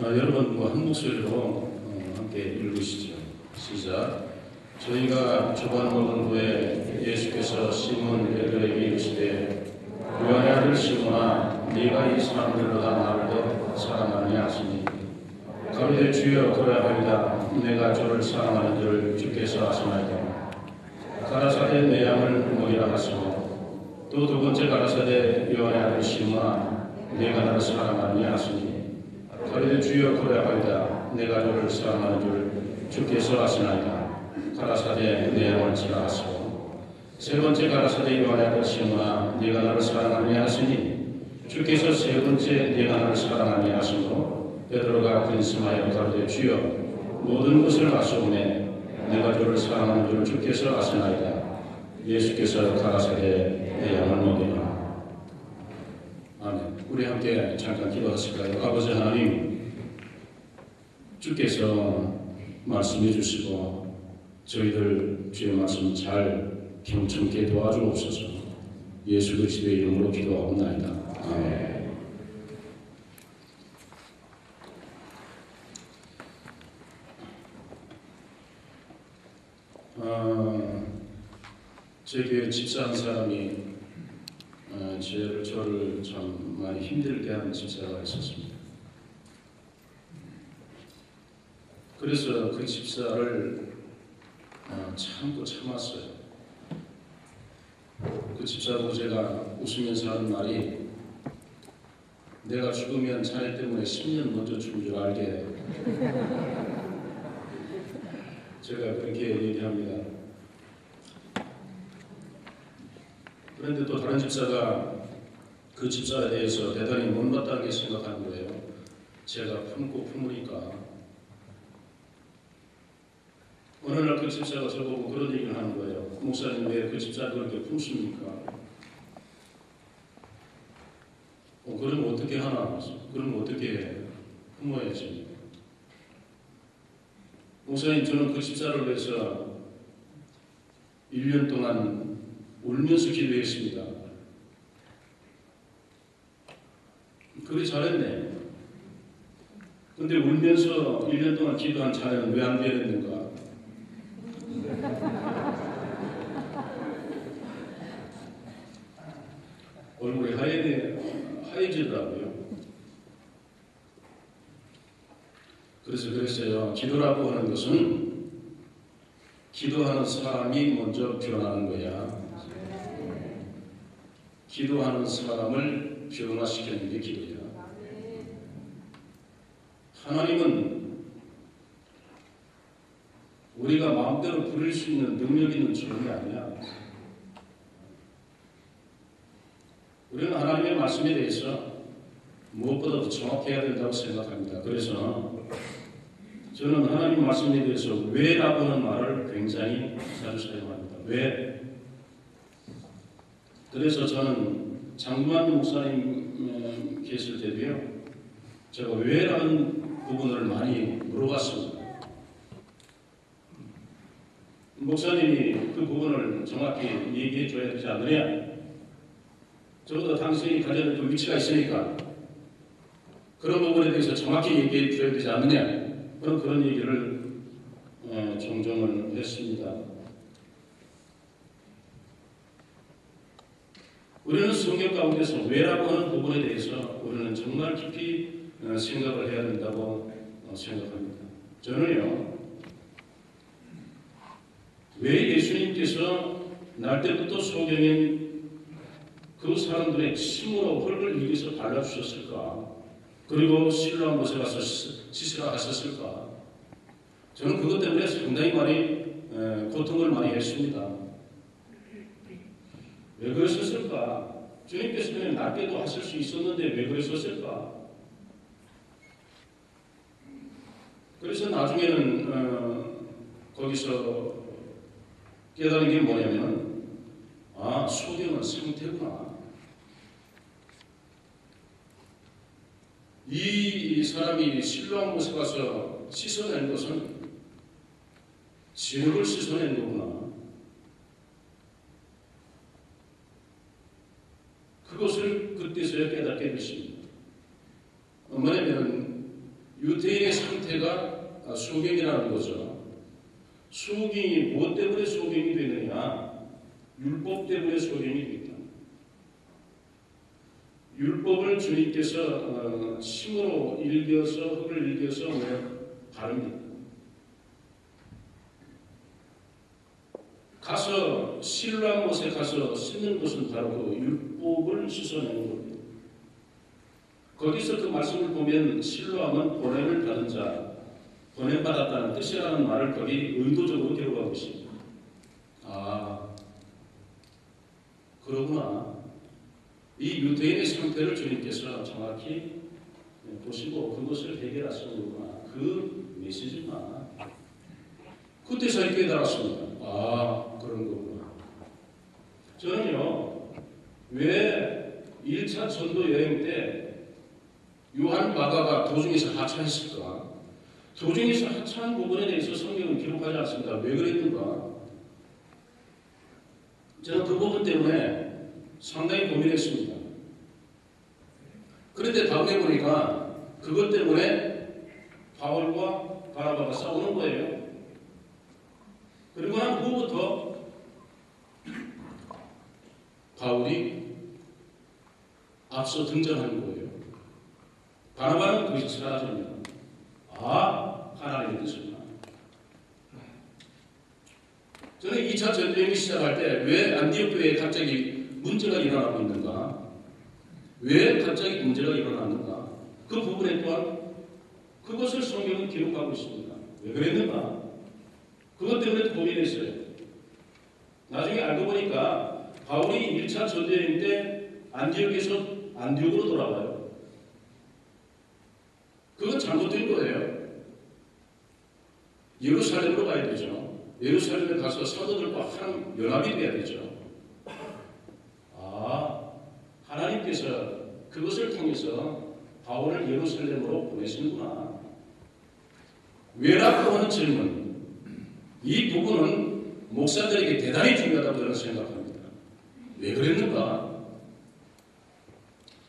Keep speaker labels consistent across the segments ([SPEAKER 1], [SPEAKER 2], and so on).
[SPEAKER 1] 여러분 한 목소리로 함께 읽으시죠. 시작. 저희가 저번 본부에 예수께서 시몬 베드로에게 이르시되 요한의 아들 시몬아 네가 이 사람들보다 나를 더 사랑하느냐 하시니 가로되 주여 그러하리이다. 내가 저를 사랑하는 줄 주께서 아시나이다. 가라사대 내 양을 먹이라 하시고 또 두 번째 가라사대 요한의 아들 시몬아 네가 나를 사랑하느냐 하시니 가로되 주여 그러하리이다. 내가 저를 사랑하는 줄 주께서 아시나이다. 가라사대 내 양을 치라 하시고 세 번째 가라사대 요한의 아들 시몬아 네가 나를 사랑하느냐 하시니 주께서 세 번째 네가 나를 사랑하느냐 하시고 베드로가 근심하여 가로되 주여 모든 것을 아시오매 내가 저를 사랑하는 줄 주께서 아시나이다. 예수께서 가라사대 내 양을 먹이라. 아멘. 우리 함께 잠깐 기도하실까요? 아버지 하나님, 주께서 말씀해 주시고 저희들 주의 말씀 잘 경청케 도와주옵소서. 예수 그리스도의 이름으로 기도하옵나이다. 아멘. 제 교회 집사한 사람이 저를 참 많이 힘들게 하는 집사가 있었습니다. 그래서 그 집사를 참고 참았어요. 그 집사도 제가 웃으면서 하는 말이 내가 죽으면 자네 때문에 10년 먼저 죽은 줄 알게 제가 그렇게 얘기합니다. 그런데 또 다른 집사가 그 집사에 대해서 대단히 못마땅하게 생각하는 거예요. 제가 품고 품으니까. 어느 날 그 집사가 저보고 그런 얘기를 하는 거예요. 목사님 왜 그 집사를 그렇게 품습니까? 그러면 어떻게 하나? 그러면 어떻게 품어야지? 목사님 저는 그 집사를 위해서 1년 동안 울면서 기도했습니다. 그래 잘했네. 근데 울면서 1년 동안 기도한 자네는 왜 안 되었는가? 얼굴이 하얘지더라고요. 그래서 그랬어요. 기도라고 하는 것은 기도하는 사람이 먼저 변하는 거야. 기도하는 사람을 변화시키는 게 기도야. 하나님은 우리가 마음대로 부릴 수 있는 능력 있는 주님이 아니야. 우리는 하나님의 말씀에 대해서 무엇보다도 정확해야 된다고 생각합니다. 그래서 저는 하나님 말씀에 대해서 왜라고 하는 말을 굉장히 자주 사용합니다. 왜? 그래서 저는 장구만 목사님 계실 때도요, 제가 왜라는 부분을 많이 물어봤습니다. 목사님이 그 부분을 정확히 얘기해 줘야 되지 않느냐? 적어도 당신이 가져야 될 위치가 있으니까 그런 부분에 대해서 정확히 얘기해 줘야 되지 않느냐? 그런 얘기를 종종 했습니다. 우리는 성경 가운데서 왜라고 하는 부분에 대해서 우리는 정말 깊이 생각을 해야 된다고 생각합니다. 저는요, 왜 예수님께서 날 때부터 소경인 그 사람들의 침으로 흙을 이겨서 발라주셨을까? 그리고 실로암 못에 가서 씻으라 하셨을까? 저는 그것 때문에 상당히 많이 고통을 많이 했습니다. 왜 그러셨을까? 주님께서 그냥 낮게도 하실 수 있었는데 왜 그러셨을까? 그래서 나중에는 거기서 깨달은 게 뭐냐면, 소경은 상태구나. 이 사람이 실로암 못에 가서 씻어낸 것은 진흙을 씻어낸 거구나. 그것을 그때서야 깨닫게 됐습니다. 뭐냐면 유대인의 상태가 소경이라는 거죠. 소경이 무엇 때문에 소경이 되느냐? 율법 때문에 소경이 됐다. 율법을 주님께서 침으로 일겨서 흙을 일겨서 바릅니다. 가서 실로암 못에 가서 씻는 것은 바로 그 율법을 씻어내는 겁니다. 거기서 그 말씀을 보면 실로암은 보냄을 받은 자, 보냄받았다는 뜻이라는 말을 거기 의도적으로 기록하고 있습니다. 아, 그러구나. 이 유대인의 상태를 주님께서 정확히 보시고 그것을 해결하시는 거구나. 그 메시지구나. 그때 저희 깨달았습니다. 아, 그런 거구나. 저는요, 왜 1차 전도 여행 때 요한 마가가 도중에서 하차했을까? 도중에서 하차한 부분에 대해서 성경은 기록하지 않습니다. 왜 그랬는가? 저는 그 부분 때문에 상당히 고민했습니다. 그런데 다음에 보니까 그것 때문에 바울과 바나바가 싸우는 거예요. 그리고 난 후부터 바울이 앞서 등장하는 거예요. 바나바는 거기서 사라집니다. 아, 하나님의 뜻이구나. 저는 2차 전쟁이 시작할 때 왜 안디옥 교회에 갑자기 문제가 일어나고 있는가? 왜 갑자기 문제가 일어났는가? 그 부분에 또한 그것을 성경은 기록하고 있습니다. 왜 그랬는가? 그것 때문에 고민했어요. 나중에 알고 보니까 바울이 1차 전쟁 때 안디옥에서 안디옥으로 돌아와요. 그건 잘못된 거예요. 예루살렘으로 가야 되죠. 예루살렘에 가서 사도들과 한 연합이 돼야 되죠. 아, 하나님께서 그것을 통해서 바울을 예루살렘으로 보내시는구나. 왜라고 하는 질문. 이 부분은 목사들에게 대단히 중요하다고 저는 생각합니다. 왜 그랬는가?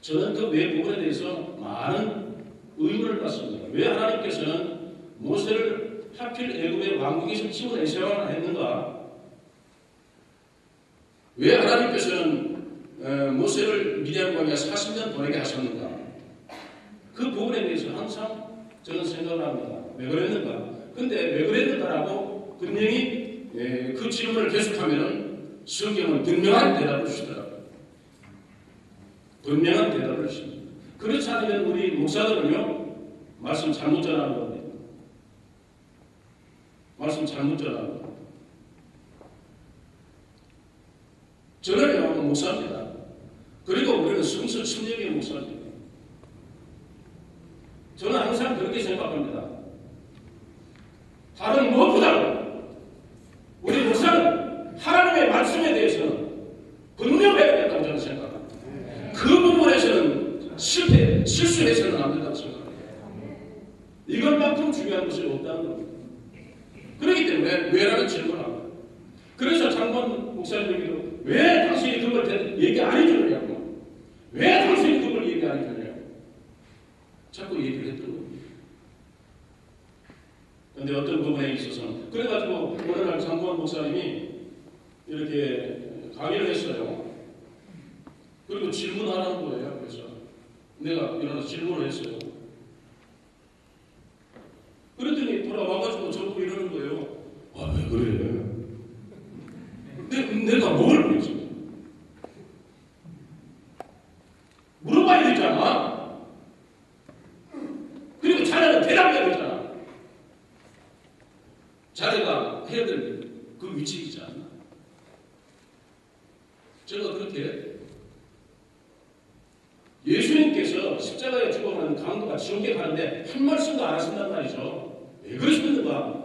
[SPEAKER 1] 저는 그 왜 부분에 대해서 많은 의문을 갖습니다. 왜 하나님께서는 모세를 하필 애굽의 왕궁에서 집어내셔야 했는가? 왜 하나님께서는 모세를 미디안 광야 40년 보내게 하셨는가? 그 부분에 대해서 항상 저는 생각을 합니다. 왜 그랬는가? 근데 왜 그랬는가라고 분명히 그 질문을 계속하면 성경은 분명한 대답을 주시더라고요. 분명한 대답을 주십니다. 그렇지 않으면 우리 목사들은요, 말씀 잘못 전하는 겁니다. 말씀 잘못 전하는 겁니다. 저는요, 목사입니다. 그리고 우리는 성서 침략의 목사입니다. 저는 항상 그렇게 생각합니다. 다른 무엇보다도 우리 목사는 하나님의 말씀에 대해서는 분명해야 된다고 저는 생각합니다. 그 부분에서는 실수해서는 안 된다고 생각합니다. 이것만큼 중요한 것이 없다는 겁니다. 그렇기 때문에 왜라는 질문을 합니다. 그래서 장관 목사님에게도 왜 당신이 그걸 얘기 안 해주느냐고, 왜 당신이 그걸 얘기 안 해주느냐고 자꾸 얘기를 했던 겁니다. 그런데 어떤 부분에 있어서는 그래가지고 어느 날 장관 목사님이 이렇게 강의를 했어요. 그리고 질문하라는 거예요. 그래서 내가 일어나서 질문을 했어요. 그랬더니 돌아와가지고 저보고 이러는 거예요. 아, 왜 그래? 내가 뭘 그랬지? 물어봐야 되잖아. 그리고 자네는 대답해야 되잖아. 자네가 해야 될 그 위치이지 않나? 제가 그렇게 예수님께서 십자가에 죽어가는 강도가 지옥에 가는데 한 말씀도 안 하신단 말이죠. 왜 그러시는가?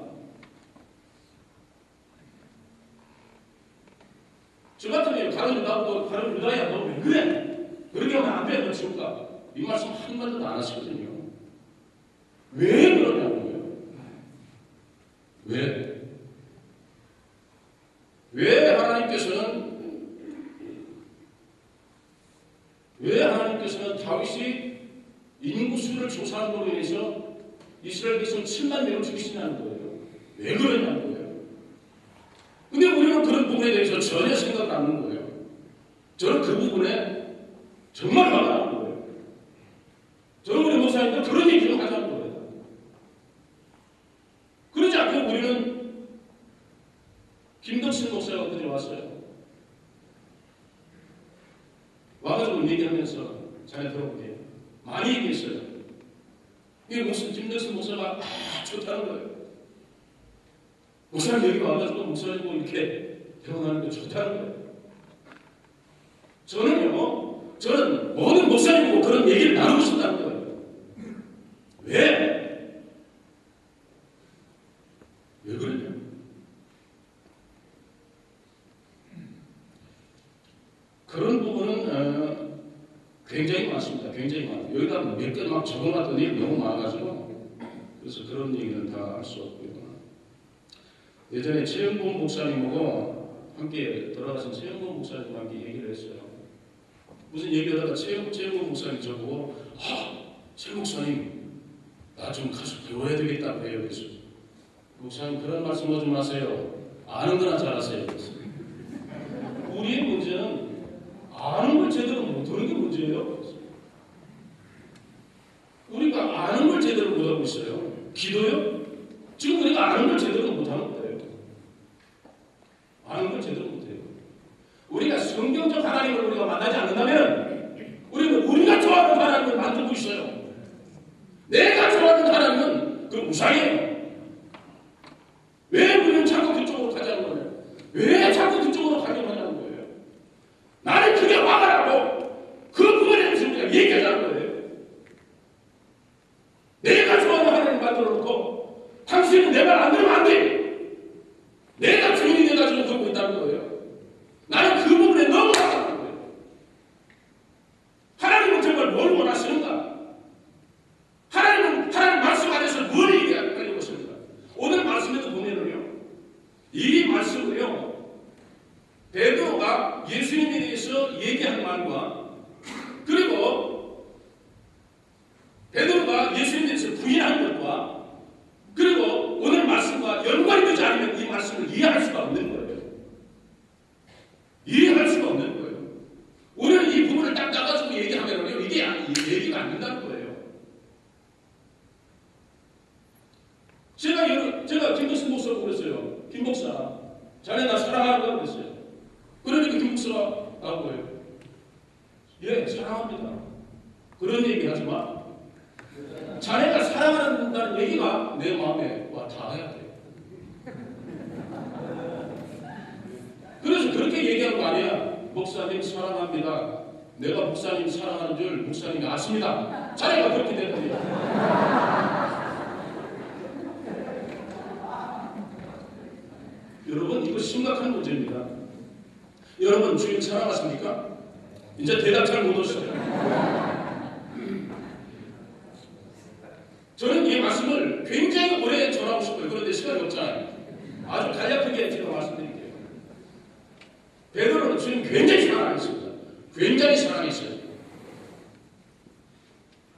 [SPEAKER 1] 저 같으면 다른 유다야 너 왜 그래? 그렇게 하면 안 돼. 너 지옥 가. 이 말씀 한마디도 안 하시거든요. 왜 그러냐고요? 왜? 왜 하나님께서는 다윗이 인구수를 조사한 걸로 인해서 이스라엘 백성 7만 명을 죽이시냐는 거예요. 왜 그러냐는 거예요. 근데 우리는 그런 부분에 대해서 전혀 생각을 안 하는 거예요. 저는 그 부분에 정말 화가 나는 거예요. 저는 우리 목사님들 그런 얘기 좀 하자는 거예요. 그러지 않고 우리는 김덕신 목사가 어디 왔어요. 와가지고 얘기하면서 자네 들어보게 많이 얘기했어요. 이게 무슨 김덕신 목사가 좋다는 거예요. 목사님 여기 와가지고 목사님 이렇게 대화하는 게 좋다는 거예요. 저는 모든 목사님하고 그런 얘기를 나누고 싶다는 거예요. 왜? 왜 그러냐? 그런 부분은 굉장히 많습니다. 굉장히 많아요. 여기다 몇 개 막 적어놨던 일이 너무 많아가지고 그래서 그런 얘기는 다 할 수 없고요. 예전에 최영봉 목사님하고 함께 돌아가신 최영봉 목사님과 함께 얘기를 했어요. 무슨 얘기하다가 최영봉 목사님 저보고 최 목사님 나 좀 가서 배워야 되겠다고 해요. 그래서 목사님 그런 말씀 하지 마세요. 아는 거나 잘하세요. 우리의 문제는 아는 걸 제대로 못하는 게 문제예요. 우리가 아는 걸 제대로 못하고 있어요. 기도요? 지금 우리가 아는 걸 제대로 못하는 거예요. 아는 걸 제대로 못해요. 우리가 성경적 하나님을 우리가 만나지 않는다면 우리는 우리가 좋아하는 하나님을 만들고 있어요. 내가 좋아하는 하나님은 그 우상이에요. 왜 우리는 자꾸 그쪽으로 가자는 거예요? 왜 자꾸 그쪽으로 가려고 하냐는 거예요? 나는 그게 화가 나고 그 부분에 대해서 우리가 얘기하자는 거예요. 내가 좋아하는 하나님을 만들어 놓고 당신은 내 말 안 들으면 안 돼. 내가 주인이 돼가지고 그러고 있다는 거예요. 나는 그 부분에 너무 화가 나는 거예요. 하나님은 정말 뭘 원하시는가? 하나님 말씀 안에서 뭘 얘기하려고 하십니까? 오늘 말씀에도 보면은요, 이 말씀을요, 베드로가 예수님에 대해서 얘기한 말과 그리고 베드로가 예수님에 대해서 부인한 것과 그리고 오늘 말씀과 연관이 되지 않으면 이 말씀을 이해할 수가 없는 거예요. 이해할 수가 없는 거예요. 우리는 이 부분을 딱 따가지고 얘기하면요, 이게 얘기가 안 된다는 거예요. 제가 김덕신 목사라고 그랬어요. 김 목사, 자네 나 사랑하는다고 그랬어요. 그러니까 김 목사가 나온 거예요. 예, 사랑합니다. 그런 얘기 하지 마. 자네가 사랑한다는 얘기가 내 마음에 와 닿아야 돼. 그래서 그렇게 얘기한 거 아니야. 목사님 사랑합니다. 내가 목사님 사랑하는 줄 목사님이 아십니다. 자네가 그렇게 되는 거예요. 여러분 이거 심각한 문제입니다. 여러분 주님 사랑하십니까? 이제 대답 잘 못 오시죠? 저는 이 말씀을 굉장히 오래 전하고 싶어요. 그런데 시간이 없잖아요. 아주 간략하게 제가 말씀드릴게요. 베드로는 주님 굉장히 사랑하셨습니다. 굉장히 사랑했어요.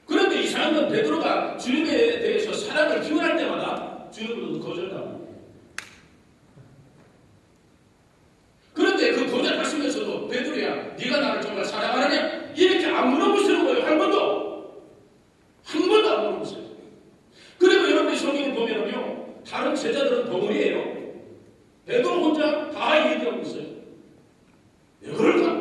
[SPEAKER 1] 그런데 이상한 건 베드로가 주님에 대해서 사랑을 표현할 때마다 주님으로부터 거절당합니다. 그런데 그 거절하시면서도 베드로야 네가 나를 정말 사랑하느냐? 이렇게 안 물어보시는 거예요. 한 번도 안 물어보세요. 그리고 여러분이 성경을 보면요, 다른 제자들은 덩어리예요. 베드로 혼자 다 얘기하고 있어요. 왜 그럴까?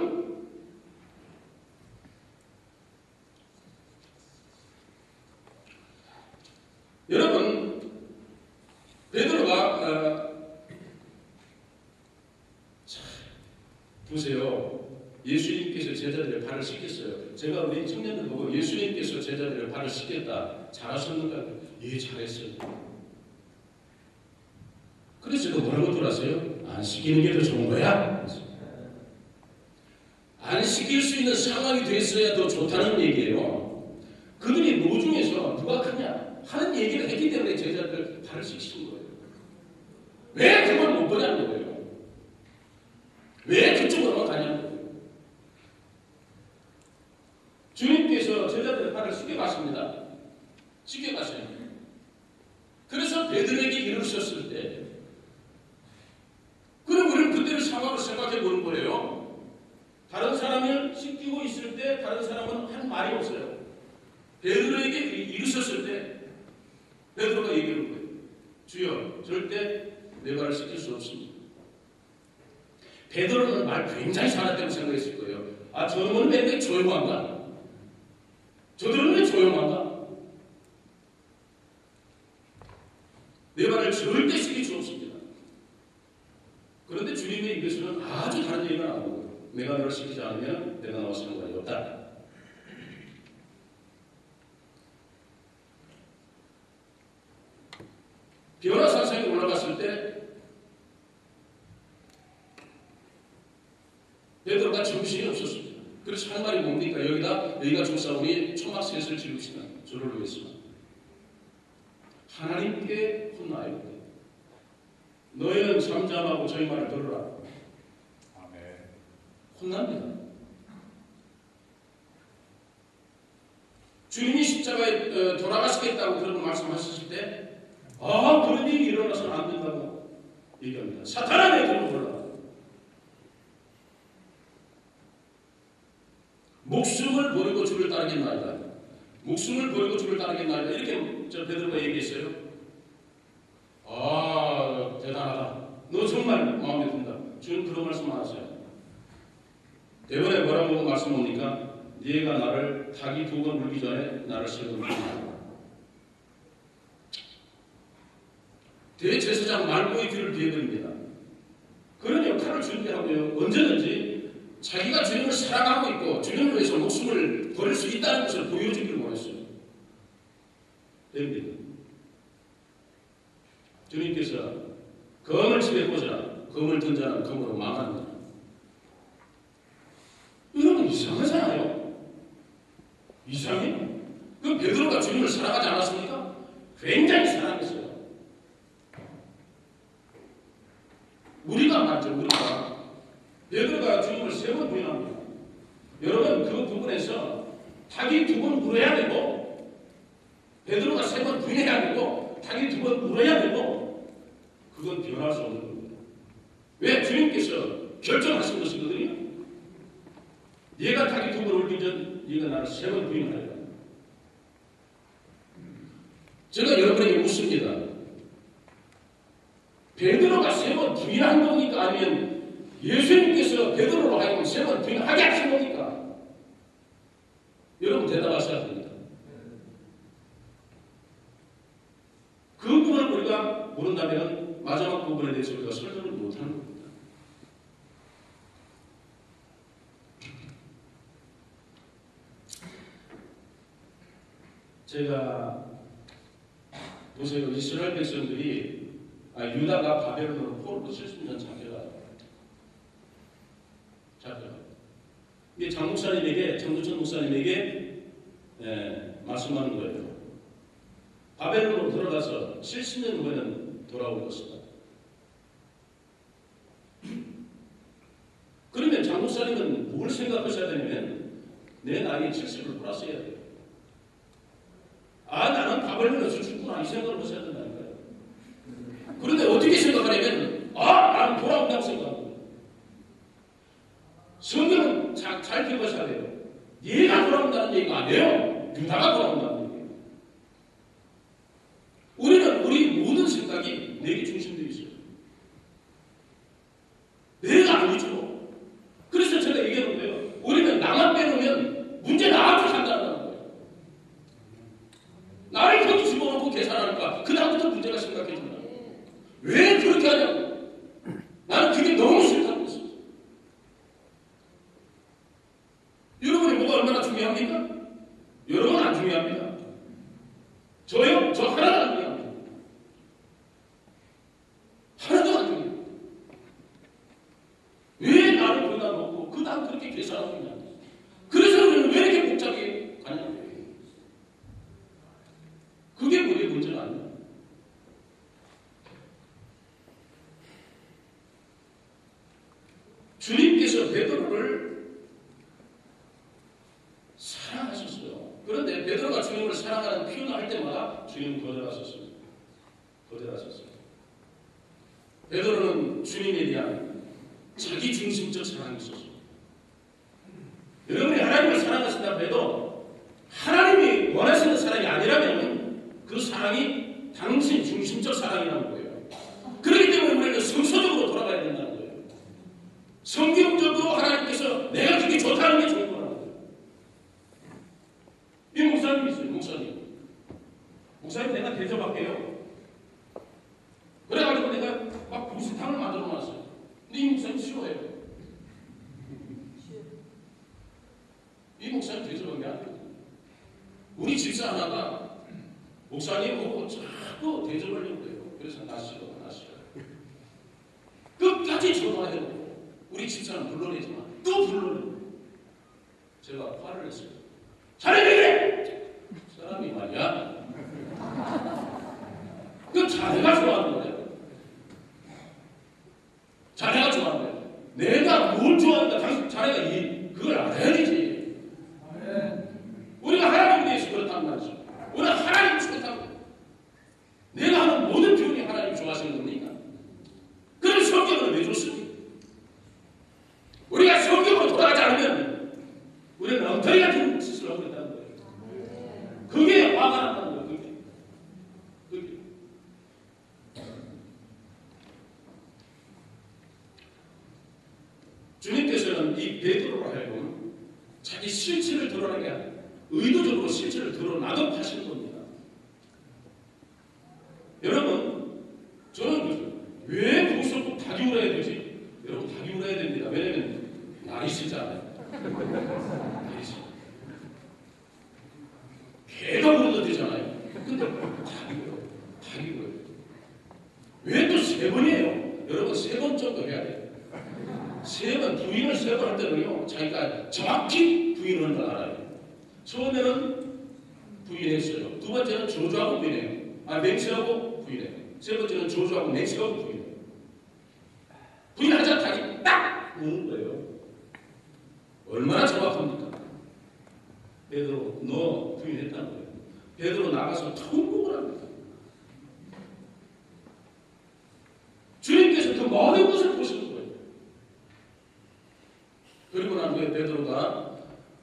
[SPEAKER 1] 여러분 베드로가 보세요. 예수님께서 제자들의 발을 씻겼어요. 제가 우리 청년들 보고 예수님께서 제자들의 발을 씻겼다. 잘하셨는가? 예, 잘했어요. 그래서 제가 뭐라고 들었어요? 안 씻기는 게 더 좋은 거야? 안 씻길 수 있는 상황이 됐어야 더 좋다는 얘기예요. 그들이 노중에서 누가 크냐 하는 얘기를 했기 때문에 제자들 발을 씻긴 거예요. 왜 그걸 못 보냐는 거예요. 왜 그쪽으로만 가냐는 거예요. 주님께서 제자들의 발을 씻겨갔습니다. 씻겨갔어요. 주님께서 베드로에게 이르셨을 때, 그럼 우리는 그때를 상황을 생각해 보는 거예요. 다른 사람을 씻기고 있을 때 다른 사람은 한 말이 없어요. 베드로에게 이르셨을 때 베드로가 얘기하는 거예요. 주여, 절대 내 발을 씻길 수 없습니다. 베드로는 말 굉장히 잘했다고 생각했을 거예요. 아, 저놈은 왜 조용한가? 저들은 왜 조용한가? 내 발을 절대 씻길 수 없습니다. 그런데 주님의 입에서는 아주 다른 얘기가 나오고, 내가 너를 씻기지 않으면 내가 나와 상관이 없다. 변화산상에 올라갔을 때 베드로가 정신이 없었습니다. 그래서 한 말이 뭡니까? 여기가 조사오니 초막셋을 지르시나 저를 위해서 하나님께 혼나요. 너희는 잠잠하고 저희 말을 들으라. 아멘. 혼납니다. 주님이 십자가에 돌아가시겠다고 그런 말씀하셨을 때, 아, 그런 일이 일어나서는 안 된다고 얘기합니다. 사탄아, 내 그런 몰라. 목숨을 버리고 주를 따르겠나이다. 목숨을 버리고 주를 따르겠나이다. 이렇게 저 베드로가 얘기했어요. 아, 대단하다. 너 정말 마음에 든다. 주는 그런 말씀 안 하세요. 대번에 뭐라고 말씀합니까? 네가 나를 닭이 2번 물기 전에 나를 3번 물기다. 대제사장 말고의 귀를 비워드립니다. 그런 역할을 준비하고요. 언제든지 자기가 주님을 사랑하고 있고 주님을 위해서 목숨을 버릴 수 있다는 것을 보여주기를 원했어요. 됩니다. 주님께서 검을 집에 꽂아라. 검을 든 자는 검으로 망한다. 이건 이상하잖아요. 이상해요. 그 베드로가 주님을 사랑하지 않았습니까? 굉장히 사랑했어요. 우리가 맞죠. 우리가 베드로가 주님을 3번 부인합니다. 여러분, 그 부분에서 닭이 2번 물어야 되고 베드로가 3번 부인해야 되고 닭이 2번 물어야 되고, 그건 변할 수 없는 겁니다. 왜? 주님께서 결정하신 것이거든요. 얘가 닭이 2번 울기 전 얘가 나를 3번 부인하리라. 제가 여러분에게 묻습니다. 베드로가 3번 부인한 겁니까? 아니면 예수님께서 베드로로 하여금 3번 부인하게 하신 겁니까? 여러분 대답하셔야 됩니다. 그 부분을 우리가 모른다면 마지막 부분에 대해서 우리가 설명을 못하는 겁니다. 제가 보세요. 이스라엘 백성들이 유다가 바벨론으로 포로로 70년 잡혀가요. 이게 장두천 목사님에게 말씀하는 거예요. 바벨론으로 들어가서 70년 후에는 돌아올 것이다. 그러면 장 목사님은 뭘 생각하셔야 되냐면 내 나이에 70을 플러스해야 돼요. 아, 나는 바벨론에서 죽구나, 이 생각을 하셔야 된다니까요. 그런데 어떻게 생각하냐면, 아, 나는 돌아온다고 생각하고. 성경은 잘 기억하셔야 돼요. 얘가 돌아온다는 얘기가 아니에요. 유다가 돌아온다는 얘기예요. 우리 모든 생각이 내게 중심되어 있어요. 내가 아니죠. 그래서 제가 얘기하는 거예요. 우리는 나만 빼놓으면 문제 나한테 산다는 거예요. 나를 거기 집어넣고 계산하니까 그 다음부터 문제가 심각해진다. 왜 그렇게 하냐고. 나는 그게 너무 싫다고 했어요. 여러분이 뭐가 얼마나 중요합니까? 여러분 안 중요합니다. 저요? 저 하나도 안 중요합니다. 하나도 안 중요해요. 왜 나를 거기다 놓고 그 다음 그렇게 계산하고 있냐. 그래서 우리는 왜 이렇게 복잡하게 가냐고요. 그게 우리의 문제가 아니에요. 주님께서 베드로를 사랑하셨어요. 그런데 베드로가 주님을 사랑하는 표현을 할 때마다 주님은 거절하셨습니다. 거절하셨어요. 베드로는 주님에 대한 자기 중심적 사랑이 있었어요. 여러분이 하나님을 사랑하신다고 해도 하나님이 원하시는 사랑이 아니라면 그 사랑이 당신 중심적 사랑이라는 거예요. 그렇기 때문에 우리는 성서적으로 돌아가야 된다는 거예요. 성경적으로 하나님께서 내가 그게 좋다는 게 좋은 거라는 거예요. 이 목사님이 있어요. 목사님 내가 대접할게요. 그래가지고 내가 막 보시탕을 만들어 놨어요. 근데 이 목사님 싫어해요. 이 목사님 대접한 게 아니에요. 우리 집사 하나가 목사님 보고 자꾸 대접하려고 해요. 그래서 나 싫어. 끝까지 전화해요. 우리 집사는 불러내지만 또 불러내요. 제가 화를 냈어요. 자네 왜 그래? 사람이 말이야. 그 자네가 좋아하는 거예요. 자네가 좋아하는 거예요. 내가 뭘 좋아하는가 당신 자네가 그걸 알아야 되지. 우리가 하나님에 대해서 그렇다는 말이죠. 우리가 하나님을 좋다고. 내가 하는 모든 표현이 하나님 좋아하시는 겁니까? 그럼 성경은 왜 좋습니까? 우리가 성경으로 돌아가지 않으면 우리는 엉터리 같은 짓을 하고 있다는 거예요. 그게 화가 난다는 거예요. 그게. 주님께서는 이 베드로로 하여금 자기 실체를 드러나게 하는 의도적으로 실체를 드러나게 하시는 겁니다. 여러분, 저는 왜 거기서 꼭 닭이 울어야 되지? 여러분, 닭이 울어야 됩니다. 왜냐면 날이 싫잖아요. 날이 싫어. 개가 울어도 되잖아요. 근데 닭이 울어요. 왜 또 세 번이에요? 여러분, 세 번 정도 해야 돼요. 세 번, 부인을 세 번 할 때는요, 자기가 정확히 부인하는 걸 알아요. 처음에는 부인했어요. 두 번째는 저주하고 부인해요. 맹세하고 부인해요. 세 번째는 저주하고 맹세하고 부인해요. 부인하자 자기 딱 우는 거예요. 얼마나 정확합니까? 베드로, 너 부인했다는 거예요. 베드로 나가서 통곡을 합니다. 주님께서 그 모든 것을 보시는 거예요. 그리고 난 후에 베드로가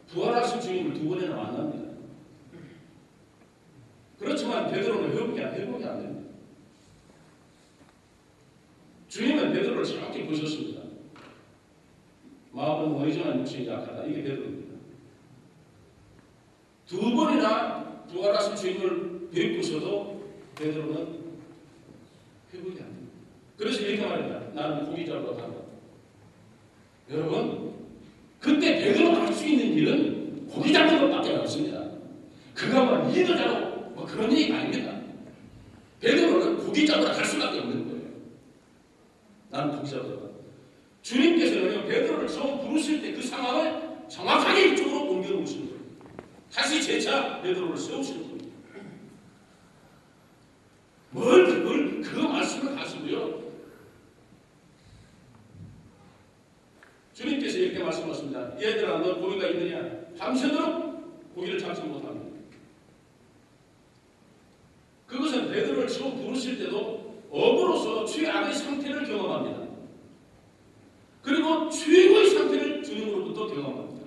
[SPEAKER 1] 부활하신 주님을 두 번이나 만납니다. 그렇지만 베드로는 회복이 안 됩니다. 주님은 베드로를 정확히 보셨습니다. 마음은 의지만 육신이 약하다. 이게 베드로입니다. 두 번이나 부활하신 주님을 뵙고서도 베드로는 회복이 안 됩니다. 그래서 이렇게 말합니다. 나는 고기 잡으러 간다. 여러분, 그때 베드로가 할 수 있는 일은 고기 잡는 것밖에 없습니다. 그가 뭐 리더자로 뭐 그런 얘기가 아닙니다. 베드로는 고기 잡으러 갈 수밖에 없는 거예요. 나는 고기 잡으러 간다. 주님께서는 베드로를 처음 부르실 때 그 상황을 정확하게 이쪽으로 옮겨놓으시는 거예요. 다시 재차 베드로를 세우시는 거예요. 그 말씀을 하시고요. 주님께서 이렇게 말씀하십니다. 얘들아, 너 고기가 있느냐? 밤새도록 고기를 잡지 못합니다. 그것은 베드로를 처음 부르실 때도 업으로서 최악의 상태를 경험합니다. 그리고 최고의 상태를 주님으로부터 경험합니다.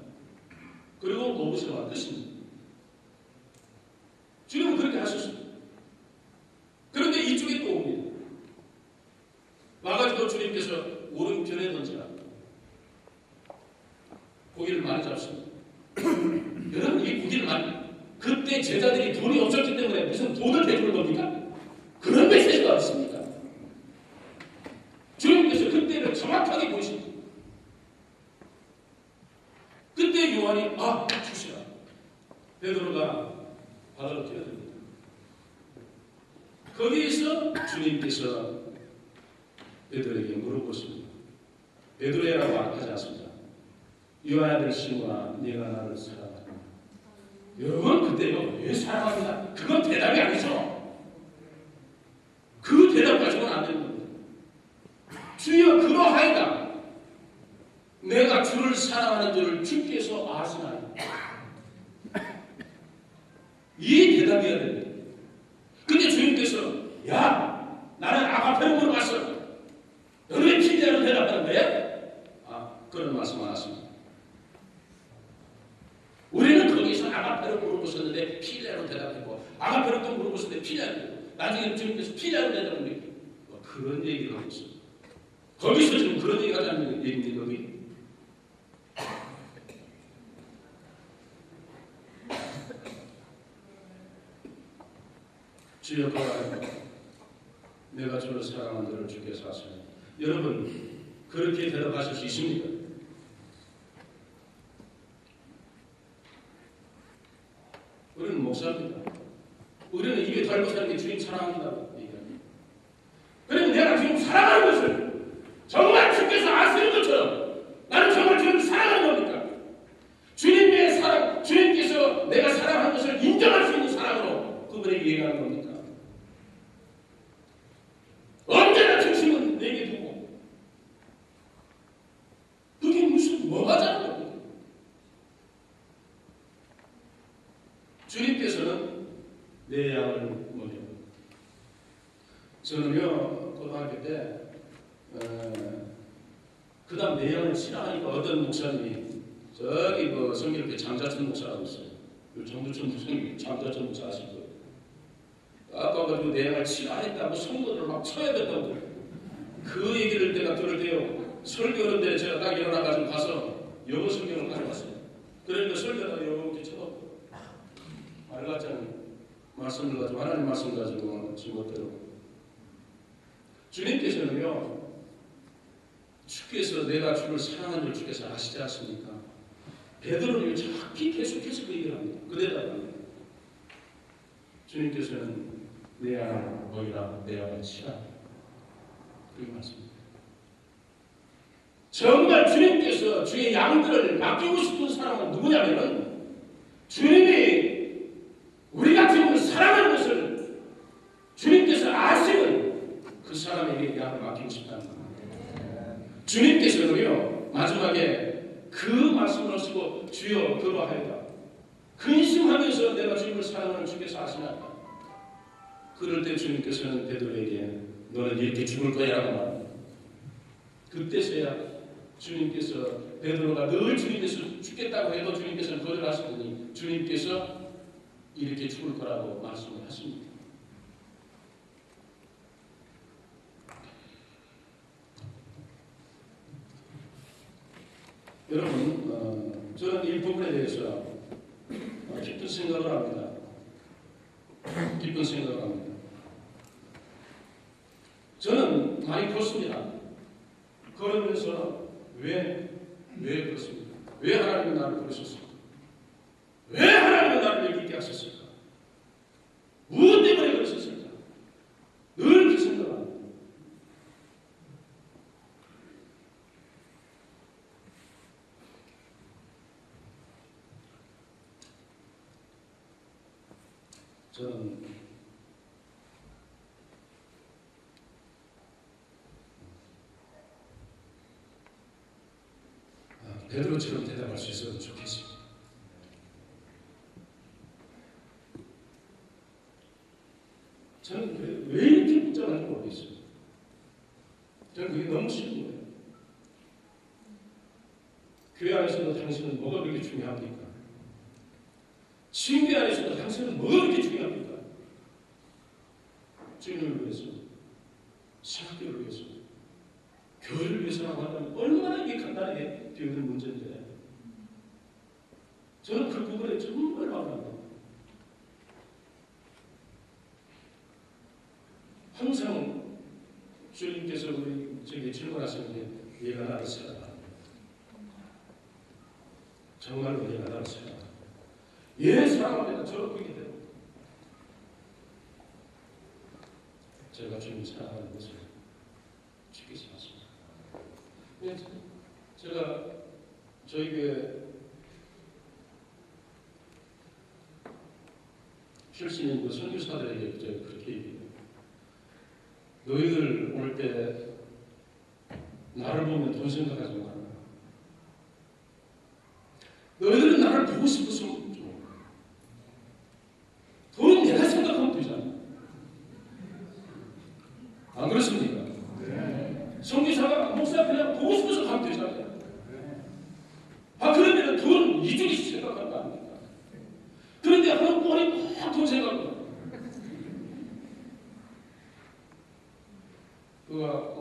[SPEAKER 1] 그리고 노부셔와 끝입니다. 주님은 그렇게 하셨습니다. 그런데 이쪽에 또 옵니다. 와가지고 주님께서 오른편에 던지라. 고기를 많이 잡습니다. 여러분, 이 고기를 많이, 그때 제자들이 돈이 없었기 때문에 무슨 돈을 베푸는 겁니까? 그런 메시지가 없습니까? 주님께서 그때를 정확하게 보십니다. 그때 요한이 주시라. 베드로가 바다로 뛰어듭니다. 거기에서 주님께서 베드로에게 물어보십니다. 베드로라고 하지 않습니다. 요한의 아들 시몬아, 네가 나를 사랑하느냐? 여러분, 그때요, 왜 사랑합니다? 그건 대답이 아니죠. 그 대답 가지고는 안 되는 겁니다. 주여, 그러하이다. 내가 주를 사랑하는 줄을 주께서 아시나요? 이 대답이어야 됩니다. 근데 주님께서, 야, 나중에 주님께서 피자로 되자는 그런 얘기를 하고 있어요. 거기서 지금 그런 얘기 하자는 얘기인데 거기 주여 내가 주를 사랑하는 너를 주께서 하시네. 여러분 그렇게 대답하실 수 있습니까? 우리는 목사입니다. 우리는 입에 달고 사는 게 주님 사랑한다고 얘기합니다. 그러면 내가 주님 사랑하는 것을 정말 주께서 아시는 것처럼 나는 정말 주님을 사랑하는 겁니까? 주님의 사랑, 주님께서 내가 사랑하는 것을 인정할 수 있는 사랑으로 그분에게 얘기하는 겁니까? 언제나 중심은 내게 두고 그게 무슨 뭐가 자는 겁니까? 주님께서는 내 양을 먹여. 저는요 고등학교 때 그 다음 내 양을 싫어하니까 어떤 목사님이 저기 성결교 장자천 목사라고 있어요. 정두천 목사님 장자천 목사 아실 거예요. 아까 가지고 내 양을 싫어하니까 성도들을 막 쳐야 된다고 그 얘기를 내가 들을 때요 설교하는데 제가 딱 일어나가지고 가서 영어 성경을 가져갔어요. 그러니까 설교하다가 이렇게 쳐다보고 말 같지 않은 말씀을 가지고 하나님 말씀 가지고 지금대로 주님께서는요 주께서 내가 주를 사랑하는 줄 주께서 아시지 않습니까? 베드로는 정확히 계속해서 그 얘기를 합니다. 그대다가 주님께서는 내 양을 먹이라 내 양을 치라 그렇게 말씀입니다. 정말 주님께서 주의 양들을 맡기고 싶은 사람은 누구냐면은 주님이 우리가 주님을 사랑하는 것을 주님께서 아시는 그 사람에게 양을 맡기고 싶다는 겁니다. 주님께서는요 마지막에 그 말씀을 쓰고 주여 그러하여라 근심하면서 내가 주님을 사랑하는 주께서 아시나이까. 그럴 때 주님께서는 베드로에게 너는 이렇게 죽을 거야라고 말합니다. 그때서야 주님께서 베드로가 늘 주님께서 죽겠다고 해도 주님께서는 거절하시더니 주님께서 이렇게 죽을 거라고 말씀을 하십니다. 여러분 저는 이 부분에 대해서 깊은 생각을 합니다. 깊은 생각을 합니다. 저는 많이 컸습니다. 그러면서 왜 그렇습니까? 왜 하나님은 나를 부르셨습니까? 왜 하나님은 나를 여기 있게 하셨을까? 무엇 때문에 그러셨을까? 늘 그 생각을 합니다. 저는 베드로처럼 대답할 수 있어도 좋겠습니다. 저는 왜 이렇게 복잡한지 모르겠어요. 저는 그게 너무 싫은 거예요. 교회 안에서도 당신은 뭐가 그렇게 중요합니까? 친구 안에서도 당신은 뭐가 그렇게 중요합니까? 주님을 위해서, 신학교를 위해서, 교회를 위해서라고 한다면 얼마나 이게 간단하게 되어있는 문제인데 저는 그 부분에 정말 마음합니다. 항상 주님께서 우리에게 질문하시는 게 얘가 나를 사랑한다. 정말로 얘가 나를 사랑한다. 얘 사랑합니다. 저를 그렇게 돼요. 제가 주님 사랑하는 것을 주께서 하십니다. 제가 저희 교회 출신인 그 선교사들에게 제가 그렇게 얘기해요. 너희들 올 때 나를 보면 돈 생각하지 마라. 너희들은 나를 보고 싶어서 돈은 내가 생각하면 되잖아. 안 그렇습니까? 선교사가 목사 그냥 보고 싶어서 가면 되잖아요. 그러면 돈 이쪽이 생각하는 거 아닙니까? 그런데 하는 뻔히 돈 생각하고 그가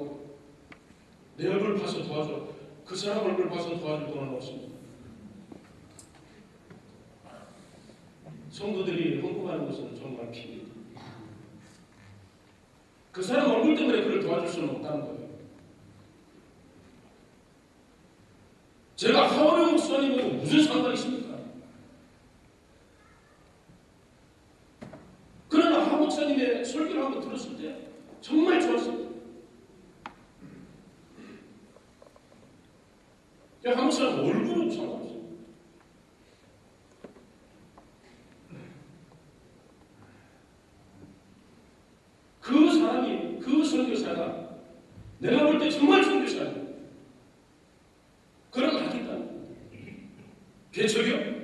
[SPEAKER 1] 내 얼굴 봐서 도와줘. 그 사람 얼굴 봐서 도와줄 돈은 없습니다. 성도들이 헌금하는 것은 정말 피입니다. 그 사람 얼굴 때문에 그를 도와줄 수는 없다는 거예요. 제가 하원의 목사님하고 무슨 상관이 있습니까? 그러나 하 목사님의 설교를 한번 들었을 때 정말 좋았습니다. 하 목사님 얼굴은 상관없어요. 그 사람이, 그 선교사가 내가 볼 때 정말 선교사예요. 그럼 하겠다. 개척이요?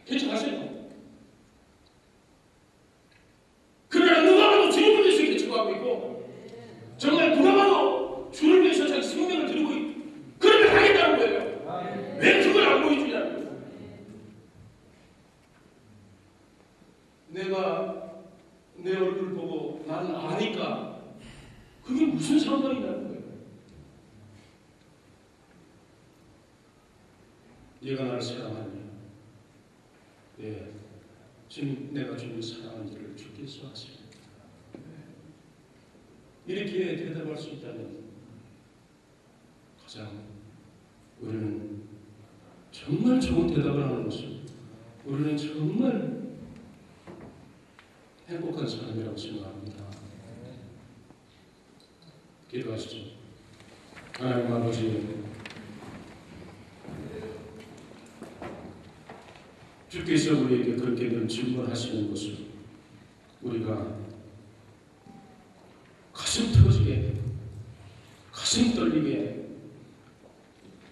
[SPEAKER 1] 개척하세요. 그러나 누가 봐도 주님을 위해서 개척하고 있고 정말 누가 봐도 주를 위해서 자기 생명을 드리고 있고 그러면 하겠다는 거예요. 왜 그걸 안 보여주냐는 거예요. 내가 내 얼굴 보고 나는 아니까 그게 무슨 상관이냐는 거예요. 얘가 나를 사랑하냐? 예, 주님, 내가 주님을 사랑하는지를 주께서 아시오. 이렇게 대답할 수 있다면 가장 우리는 정말 좋은 대답을 하는 모습, 우리는 정말 행복한 사람이라고 생각합니다. 기도하시죠. 하나님 아버지, 주께서 우리에게 그렇게 늘 질문하시는 것을 우리가 가슴 터지게, 가슴 떨리게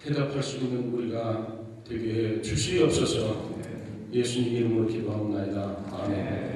[SPEAKER 1] 대답할 수 있는 우리가 되게 해 주시옵소서. 예수님 이름으로 기도하옵나이다. 아멘.